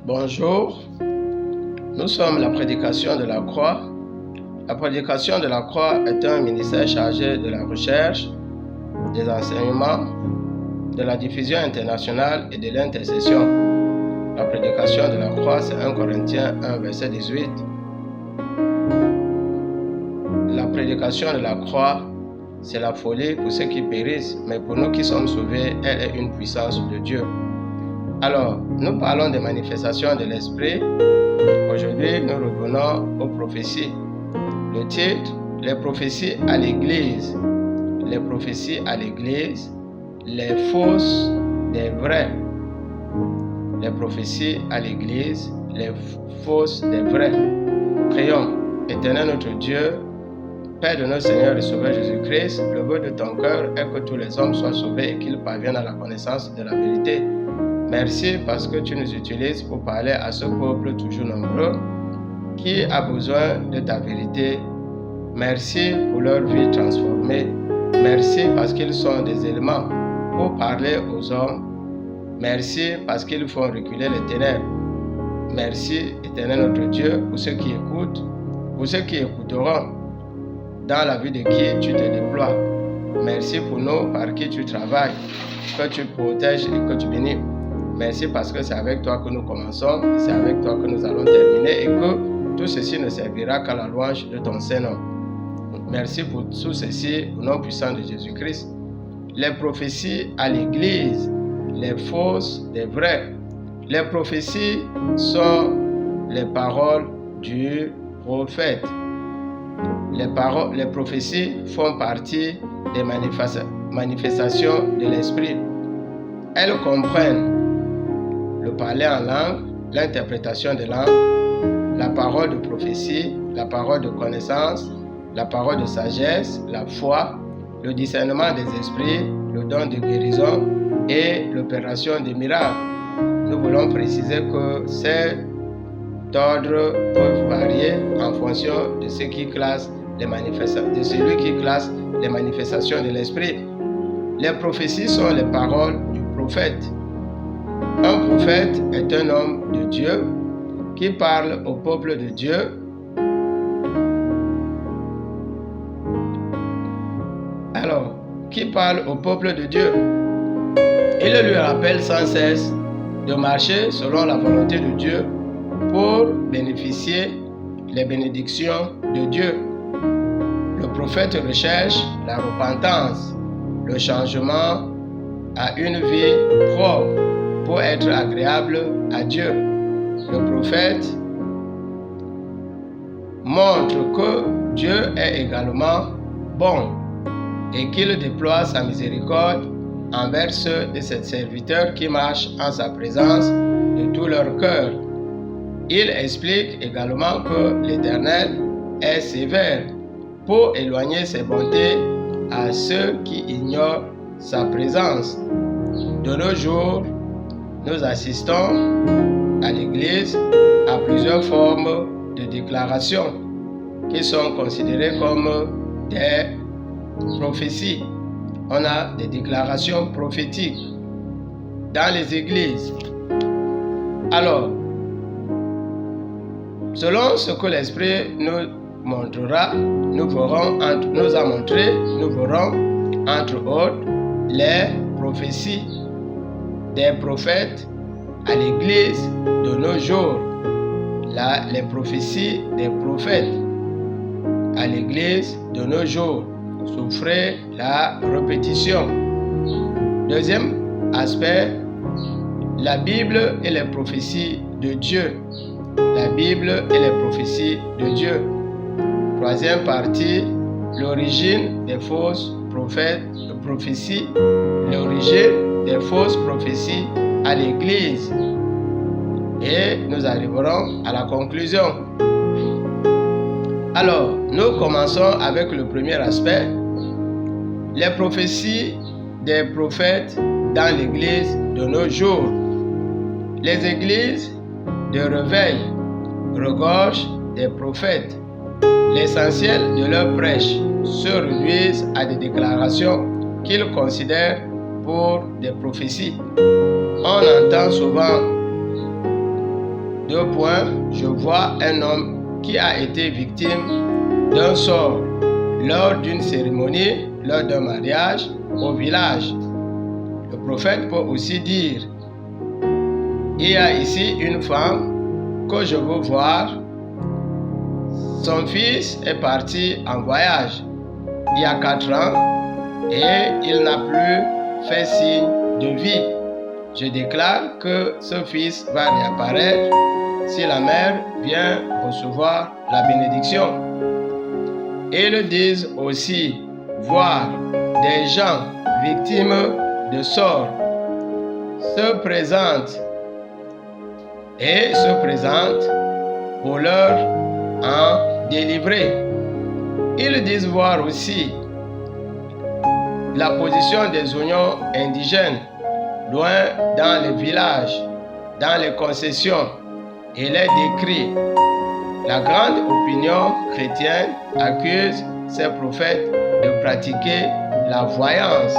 Bonjour, nous sommes la prédication de la croix. La prédication de la croix est un ministère chargé de la recherche, des enseignements, de la diffusion internationale et de l'intercession. La prédication de la croix, c'est 1 Corinthiens 1, verset 18. La prédication de la croix, c'est la folie pour ceux qui périssent, mais pour nous qui sommes sauvés, elle est une puissance de Dieu. Alors, nous parlons des manifestations de l'Esprit. Aujourd'hui, nous revenons aux prophéties. Le titre, les prophéties à l'Église. Les prophéties à l'Église, les fausses des vraies. Les prophéties à l'Église, les fausses des vraies. Prions. Éternel notre Dieu, Père de notre Seigneur et Sauveur Jésus-Christ, le vœu de ton cœur est que tous les hommes soient sauvés et qu'ils parviennent à la connaissance de la vérité. Merci parce que tu nous utilises pour parler à ce peuple toujours nombreux qui a besoin de ta vérité. Merci pour leur vie transformée. Merci parce qu'ils sont des éléments pour parler aux hommes. Merci parce qu'ils font reculer les ténèbres. Merci, Éternel notre Dieu, pour ceux qui écoutent, pour ceux qui écouteront, dans la vie de qui tu te déploies. Merci pour nous par qui tu travailles, que tu protèges et que tu bénis. Merci parce que c'est avec toi que nous commençons, c'est avec toi que nous allons terminer et que tout ceci ne servira qu'à la louange de ton Saint-Nom. Merci pour tout ceci au nom puissant de Jésus-Christ. Les prophéties à l'Église, les fausses des vraies. Les prophéties sont les paroles du prophète. Les prophéties font partie des manifestations de l'Esprit. Elles comprennent le parler en langue, l'interprétation de langue, la parole de prophétie, la parole de connaissance, la parole de sagesse, la foi, le discernement des esprits, le don de guérison et l'opération des miracles. Nous voulons préciser que cet ordre peut varier en fonction de celui qui classe les manifestations de l'esprit. Les prophéties sont les paroles du prophète. Un prophète est un homme de Dieu qui parle au peuple de Dieu. Alors, qui parle au peuple de Dieu? Il lui rappelle sans cesse de marcher selon la volonté de Dieu pour bénéficier les bénédictions de Dieu. Le prophète recherche la repentance, le changement à une vie propre pour être agréable à Dieu. Le prophète montre que Dieu est également bon et qu'il déploie sa miséricorde envers ceux de ses serviteurs qui marchent en sa présence de tout leur cœur. Il explique également que l'Éternel est sévère pour éloigner ses bontés à ceux qui ignorent sa présence. De nos jours, nous assistons à l'Église à plusieurs formes de déclarations qui sont considérées comme des prophéties. On a des déclarations prophétiques dans les églises. Alors, selon ce que l'Esprit nous montrera, nous verrons entre autres les prophéties des prophètes à l'église de nos jours. Les prophéties des prophètes à l'église de nos jours. Souffrez la répétition. Deuxième aspect, la Bible et les prophéties de Dieu. La Bible et les prophéties de Dieu. Troisième partie, l'origine des fausses prophéties. L'origine des fausses prophéties à l'Église. Et nous arriverons à la conclusion. Alors, nous commençons avec le premier aspect. Les prophéties des prophètes dans l'Église de nos jours. Les églises de réveil regorgent des prophètes. L'essentiel de leurs prêches se réduisent à des déclarations qu'ils considèrent pour des prophéties. On entend souvent 2 points, je vois un homme qui a été victime d'un sort lors d'une cérémonie, lors d'un mariage au village. Le prophète peut aussi dire, il y a ici une femme que je veux voir. Son fils est parti en voyage il y a 4 ans et il n'a plus fait signe de vie. Je déclare que ce fils va réapparaître si la mère vient recevoir la bénédiction. Ils disent aussi voir des gens victimes de sort se présentent pour leur en délivrer. Ils disent voir aussi la position des oignons indigènes loin dans les villages, dans les concessions, et les décrit. La grande opinion chrétienne accuse ces prophètes de pratiquer la voyance.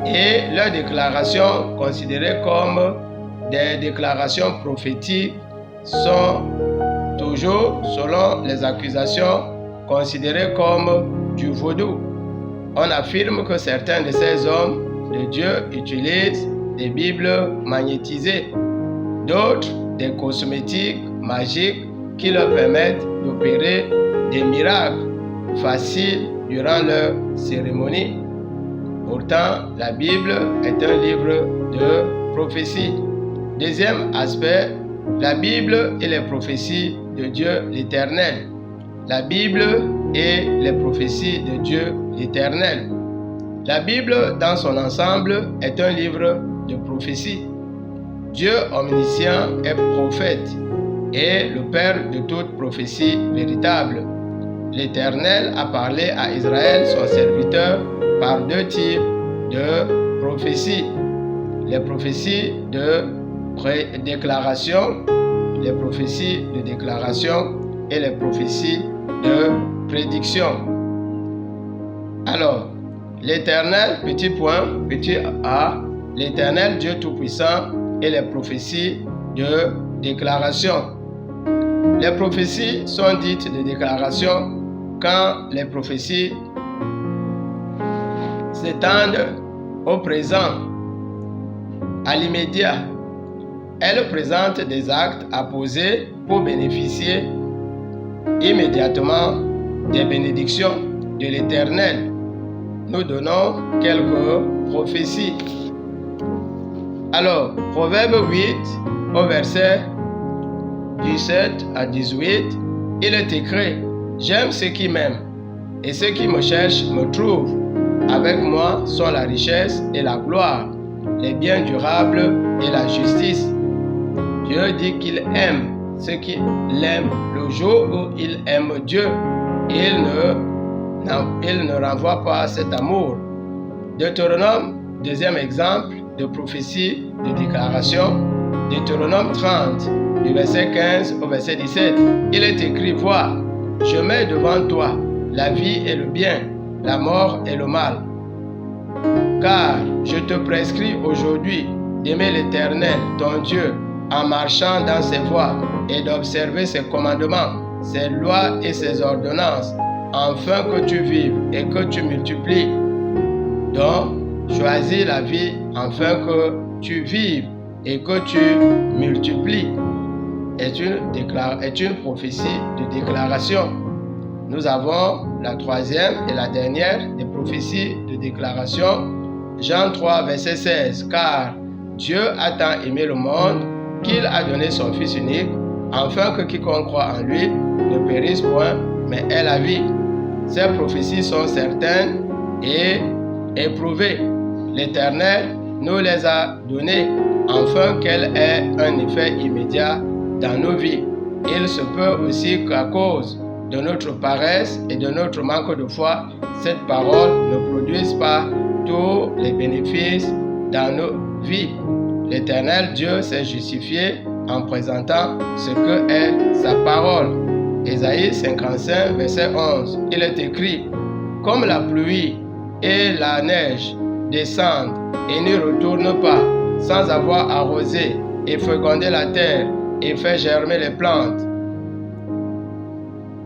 Et leurs déclarations considérées comme des déclarations prophétiques sont toujours, selon les accusations, considérées comme du vaudou. On affirme que certains de ces hommes de Dieu utilisent des Bibles magnétisées, d'autres des cosmétiques magiques qui leur permettent d'opérer des miracles faciles durant leur cérémonie. Pourtant, la Bible est un livre de prophétie. Deuxième aspect, la Bible et les prophéties de Dieu l'Éternel. La Bible et les prophéties de Dieu l'Éternel. La Bible, dans son ensemble, est un livre de prophétie. Dieu omniscient est prophète et le père de toute prophétie véritable. L'Éternel a parlé à Israël, son serviteur, par 2 types de prophéties. Les prophéties de déclaration, et les prophéties de prédiction. Alors, l'Éternel, petit a, l'Éternel Dieu Tout-Puissant et les prophéties de déclaration. Les prophéties sont dites de déclaration quand les prophéties s'étendent au présent, à l'immédiat. Elles présentent des actes à poser pour bénéficier immédiatement des bénédictions de l'Éternel. Nous donnons quelques prophéties. Alors, Proverbe 8, au verset 17 à 18, il est écrit, « J'aime ceux qui m'aiment, et ceux qui me cherchent me trouvent. Avec moi sont la richesse et la gloire, les biens durables et la justice. » Dieu dit qu'il aime ceux qui l'aiment. Le jour où il aime Dieu, il ne renvoie pas cet amour. Deutéronome, deuxième exemple de prophétie, de déclaration. Deutéronome 30, du verset 15 au verset 17. Il est écrit, « Vois, je mets devant toi la vie et le bien, la mort et le mal. Car je te prescris aujourd'hui d'aimer l'Éternel, ton Dieu, en marchant dans ses voies et d'observer ses commandements, ses lois et ses ordonnances, afin que tu vives et que tu multiplies. Donc, choisis la vie afin que tu vives et que tu multiplies. » est une prophétie de déclaration. Nous avons la troisième et la dernière des prophéties de déclaration. Jean 3, verset 16. « Car Dieu a tant aimé le monde qu'il a donné son Fils unique, afin que quiconque croit en lui ne périsse point, mais ait la vie. » Ces prophéties sont certaines et éprouvées. L'Éternel nous les a données, afin qu'elles aient un effet immédiat dans nos vies. Il se peut aussi qu'à cause de notre paresse et de notre manque de foi, cette parole ne produise pas tous les bénéfices dans nos vies. L'Éternel Dieu s'est justifié en présentant ce que est sa parole. Ésaïe 55, verset 11. Il est écrit, « Comme la pluie et la neige descendent et ne retournent pas sans avoir arrosé et fécondé la terre et fait germer les plantes,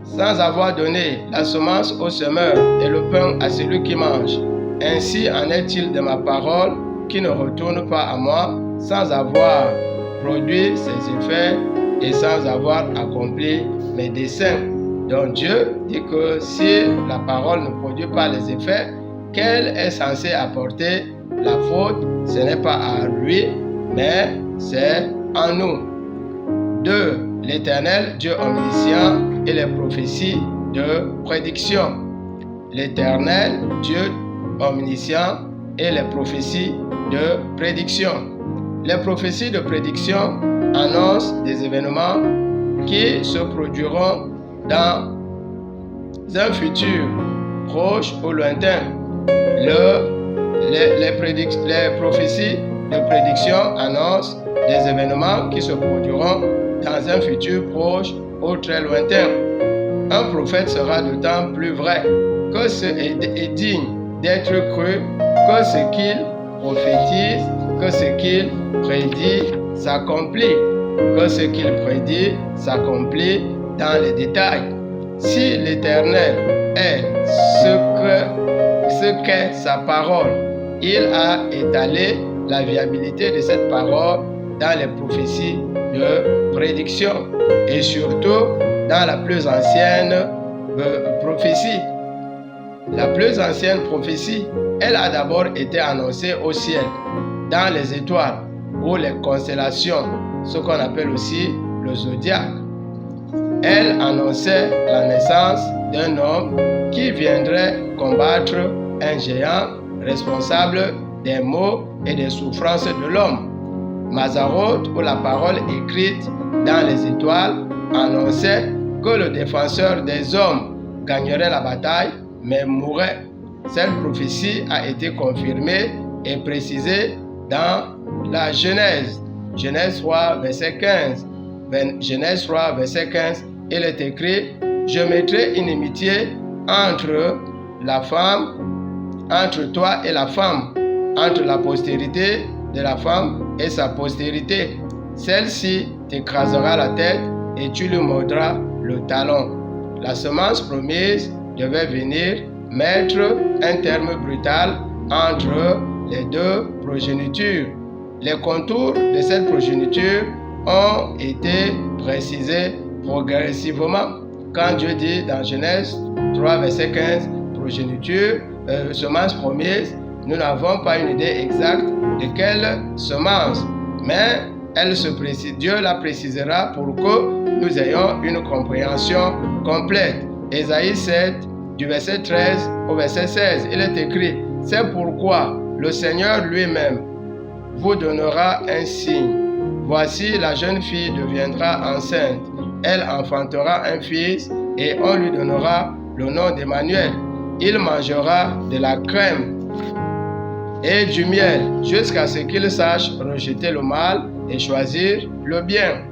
sans avoir donné la semence au semeur et le pain à celui qui mange. Ainsi en est-il de ma parole qui ne retourne pas à moi sans avoir produit ses effets et sans avoir accompli mes desseins. Donc Dieu dit que si la parole ne produit pas les effets qu'elle est censée apporter, la faute, ce n'est pas à lui, mais c'est en nous. 2. L'Éternel, Dieu omniscient, et les prophéties de prédiction. L'Éternel, Dieu omniscient, et les prophéties de prédiction. Les prophéties de prédiction annoncent des événements qui se produiront dans un futur proche ou lointain. Les prophéties de prédiction annoncent des événements qui se produiront dans un futur proche ou très lointain. Un prophète sera d'autant plus vrai que ce est digne d'être cru que ce qu'il prophétise, que ce qu'il prédit s'accomplit, que ce qu'il prédit s'accomplit dans les détails. Si l'Éternel est ce qu'est sa parole, il a étalé la viabilité de cette parole dans les prophéties de prédiction et surtout dans la plus ancienne prophétie. La plus ancienne prophétie, elle a d'abord été annoncée au ciel, dans les étoiles ou les constellations, ce qu'on appelle aussi le zodiaque. Elle annonçait la naissance d'un homme qui viendrait combattre un géant responsable des maux et des souffrances de l'homme. Mazaroth, ou la parole écrite dans les étoiles, annonçait que le défenseur des hommes gagnerait la bataille, mais mourrait. Cette prophétie a été confirmée et précisée dans la Genèse. Genèse 3, verset 15. Genèse 3, verset 15, il est écrit: je mettrai une inimitié entre la femme, entre toi et la femme, entre la postérité de la femme et sa postérité. Celle-ci t'écrasera la tête et tu lui mordras le talon. La semence promise devait venir mettre un terme brutal entre les deux progénitures. Les contours de cette progéniture ont été précisés progressivement. Quand Dieu dit dans Genèse 3, verset 15, progéniture, semence promise, nous n'avons pas une idée exacte de quelle semence, mais Dieu la précisera pour que nous ayons une compréhension complète. Ésaïe 7, du verset 13 au verset 16, il est écrit: c'est pourquoi le Seigneur lui-même vous donnera un signe. Voici, la jeune fille deviendra enceinte. Elle enfantera un fils et on lui donnera le nom d'Emmanuel. Il mangera de la crème et du miel jusqu'à ce qu'il sache rejeter le mal et choisir le bien.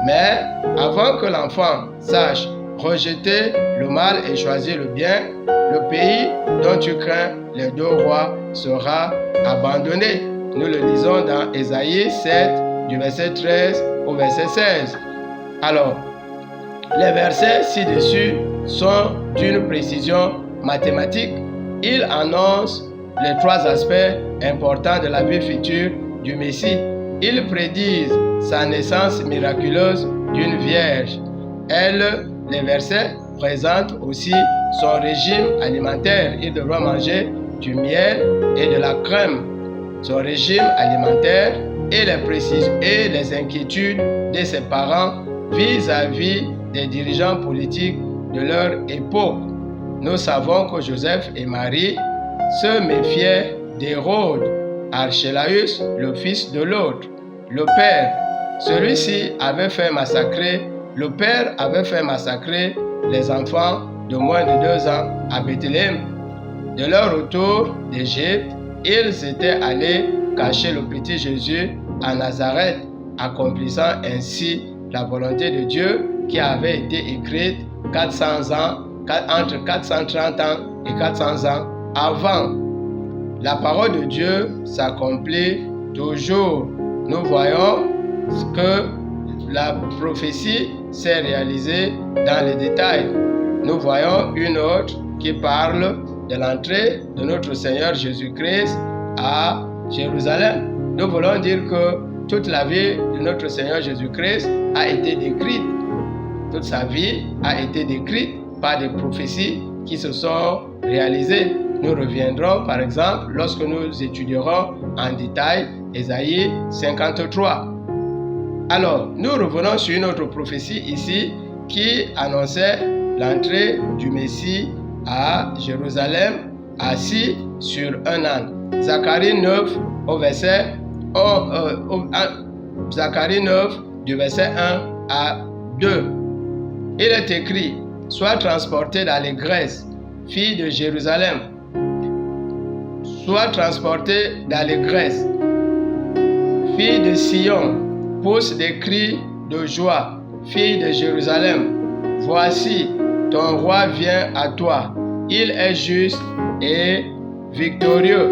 Mais avant que l'enfant sache rejeter le mal et choisir le bien, le pays dont tu crains les deux rois sera abandonné. Nous le lisons dans Ésaïe 7, du verset 13 au verset 16. Alors, les versets ci-dessus sont d'une précision mathématique. Ils annoncent les trois aspects importants de la vie future du Messie. Ils prédisent sa naissance miraculeuse d'une vierge. Les versets présentent aussi son régime alimentaire. Il devra manger du miel et de la crème. Son régime alimentaire et les inquiétudes de ses parents vis-à-vis des dirigeants politiques de leur époque. Nous savons que Joseph et Marie se méfiaient d'Hérode, Archélaüs, le fils de l'autre, le père. Celui-ci avait fait massacrer, le père avait fait massacrer les enfants de moins de 2 ans à Bethléem. De leur retour d'Égypte, ils étaient allés cacher le petit Jésus à Nazareth, accomplissant ainsi la volonté de Dieu qui avait été écrite entre 430 ans et 400 ans avant. La parole de Dieu s'accomplit toujours nous voyons que la prophétie s'est réalisée dans les détails. Nous voyons une autre qui parle de l'entrée de notre Seigneur Jésus-Christ à Jérusalem. Nous voulons dire que toute la vie de notre Seigneur Jésus-Christ a été décrite. Toute sa vie a été décrite par des prophéties qui se sont réalisées. Nous reviendrons par exemple lorsque nous étudierons en détail Ésaïe 53. Alors, nous revenons sur une autre prophétie ici qui annonçait l'entrée du Messie à Jérusalem assis sur un âne. Zacharie 9 au verset Zacharie 9 du verset 1 à 2. Il est écrit: sois transporté d'allégresse, fille de Jérusalem. Sois transporté d'allégresse, fille de Sion. Pousse des cris de joie, fille de Jérusalem. Voici, ton roi vient à toi. Il est juste et victorieux.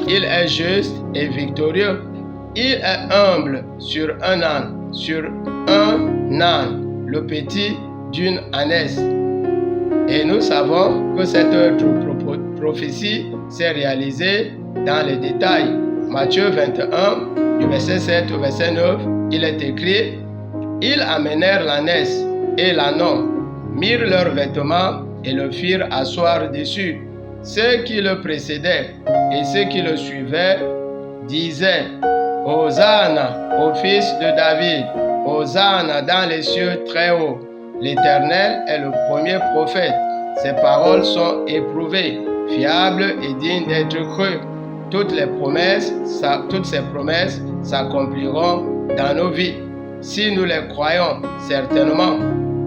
Il est juste et victorieux. Il est humble sur un âne, le petit d'une ânesse. Et nous savons que cette prophétie s'est réalisée dans les détails. Matthieu 21, du verset 7 au verset 9, il est écrit: ils amenèrent l'ânesse et l'ânon, mirent leurs vêtements et le firent asseoir dessus. Ceux qui le précédaient et ceux qui le suivaient disaient: Hosanna au fils de David, Hosanna dans les cieux très hauts. L'Éternel est le premier prophète. Ses paroles sont éprouvées, fiables et dignes d'être crues. Toutes ces promesses s'accompliront dans nos vies, si nous les croyons certainement.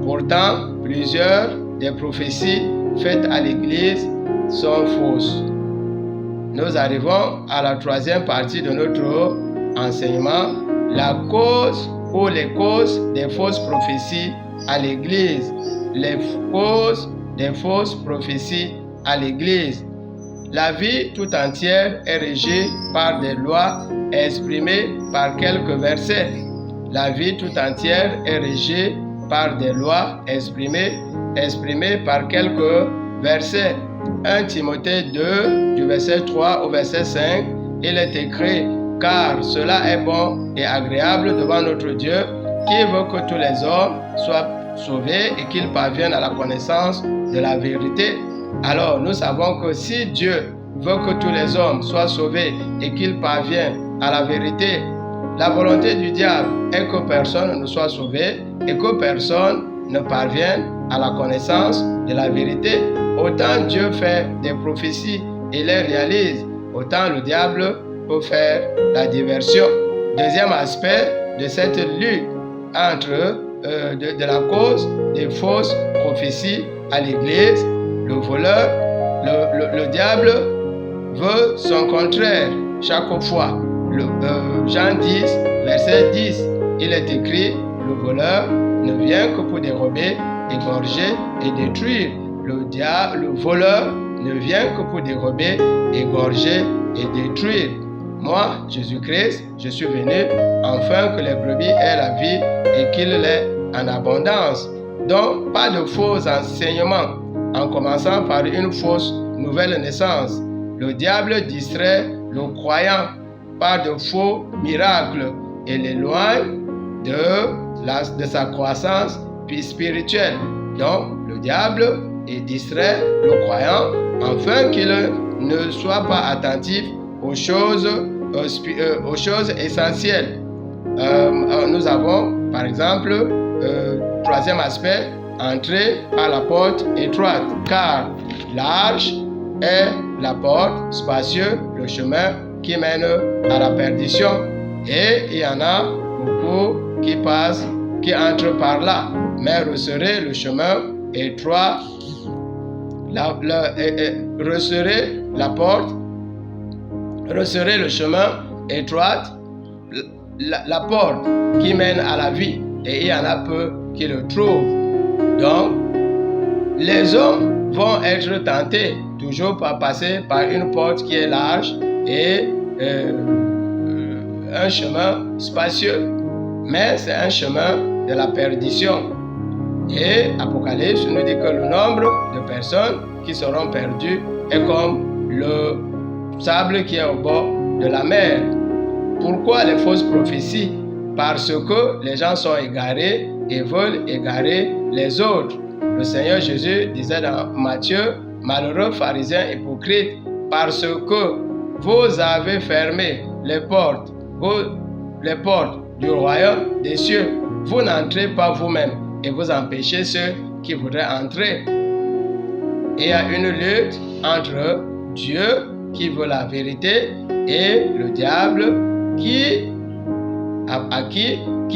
Pourtant, plusieurs des prophéties faites à l'Église sont fausses. Nous arrivons à la troisième partie de notre enseignement, la cause ou les causes des fausses prophéties à l'Église. Les causes des fausses prophéties à l'Église. La vie tout entière est régie par des lois exprimées par quelques versets. La vie tout entière est régie par des lois exprimées par quelques versets. 1 Timothée 2, du verset 3 au verset 5, il est écrit: car cela est bon et agréable devant notre Dieu, qui veut que tous les hommes soient sauvés et qu'ils parviennent à la connaissance de la vérité. Alors, nous savons que si Dieu veut que tous les hommes soient sauvés et qu'ils parviennent à la vérité, la volonté du diable est que personne ne soit sauvé et que personne ne parvienne à la connaissance de la vérité. Autant Dieu fait des prophéties et les réalise, autant le diable peut faire la diversion. Deuxième aspect de cette lutte entre de la cause des fausses prophéties à l'Église, le voleur, le diable veut son contraire chaque fois. Jean 10, verset 10, il est écrit: le voleur ne vient que pour dérober, égorger et détruire. Le voleur ne vient que pour dérober, égorger et détruire. Moi, Jésus-Christ, je suis venu afin que les brebis aient la vie et qu'ils l'aient en abondance. Donc, pas de faux enseignements, en commençant par une fausse nouvelle naissance. Le diable distrait le croyant par de faux miracles et l'éloigne de sa croissance spirituelle. Donc, le diable distrait le croyant afin qu'il ne soit pas attentif aux choses essentielles. Nous avons, par exemple, troisième aspect, entrer par la porte étroite, car large est la porte, spacieux le chemin qui mène à la perdition, et il y en a beaucoup qui entrent par là. Mais resserrer le chemin étroit, resserrer la porte, resserrer le chemin étroit, la porte qui mène à la vie, et il y en a peu qui le trouvent. Donc, les hommes vont être tentés toujours par passer par une porte qui est large et un chemin spacieux, mais c'est un chemin de la perdition. Et Apocalypse nous dit que le nombre de personnes qui seront perdues est comme le sable qui est au bord de la mer. Pourquoi les fausses prophéties? Parce que les gens sont égarés et veulent égarer les autres. Le Seigneur Jésus disait dans Matthieu, « Malheureux pharisiens hypocrites, parce que vous avez fermé les portes du royaume des cieux. Vous n'entrez pas vous-même et vous empêchez ceux qui voudraient entrer. » Il y a une lutte entre Dieu qui veut la vérité et le diable qui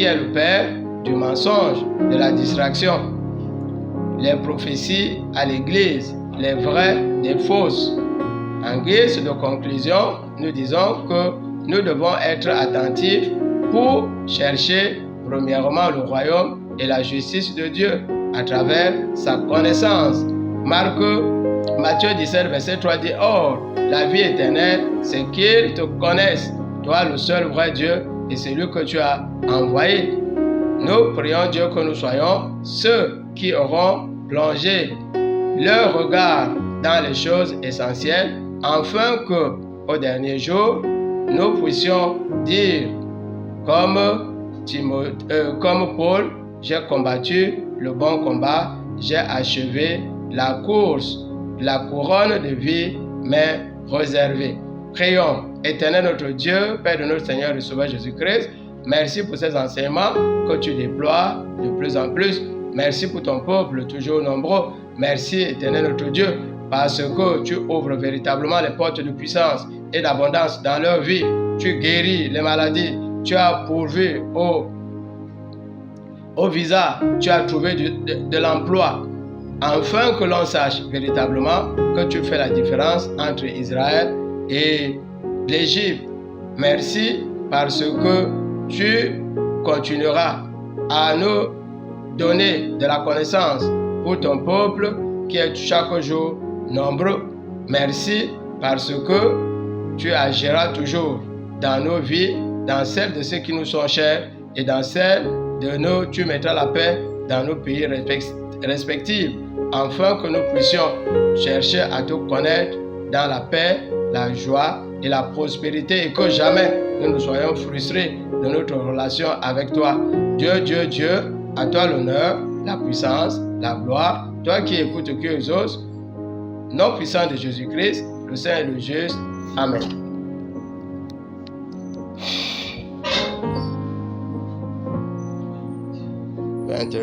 est le père du mensonge, de la distraction. Les prophéties à l'église, les vraies des fausses. En guise de conclusion, nous disons que nous devons être attentifs pour chercher premièrement le royaume et la justice de Dieu à travers sa connaissance. Matthieu 17, verset 3 dit « Or, la vie éternelle, c'est qu'ils te connaissent, toi le seul vrai Dieu et celui que tu as envoyé. » Nous prions Dieu que nous soyons ceux qui auront plongé leur regard dans les choses essentielles, afin que, au dernier jour, nous puissions dire, comme Paul, j'ai combattu le bon combat, j'ai achevé la course, la couronne de vie m'est réservée. Prions. Éternel notre Dieu, Père de notre Seigneur et Sauveur Jésus-Christ, merci pour ces enseignements que tu déploies de plus en plus. Merci pour ton peuple toujours nombreux. Merci, Éternel notre Dieu, parce que tu ouvres véritablement les portes de puissance et d'abondance dans leur vie. Tu guéris les maladies. Tu as pourvu au visa. Tu as trouvé de l'emploi. Afin que l'on sache véritablement que tu fais la différence entre Israël et l'Égypte. Merci parce que tu continueras à nous donner de la connaissance pour ton peuple qui est chaque jour nombreux. Merci parce que tu agiras toujours dans nos vies, dans celles de ceux qui nous sont chers et dans celles de nous, tu mettras la paix dans nos pays respectifs, afin que nous puissions chercher à te connaître dans la paix, la joie et la prospérité et que jamais nous ne soyons frustrés de notre relation avec toi. Dieu, Dieu, Dieu, à toi l'honneur, la puissance, la gloire, toi qui écoutes qui exauces, nom puissant de Jésus-Christ, le Saint et le juste. Amen.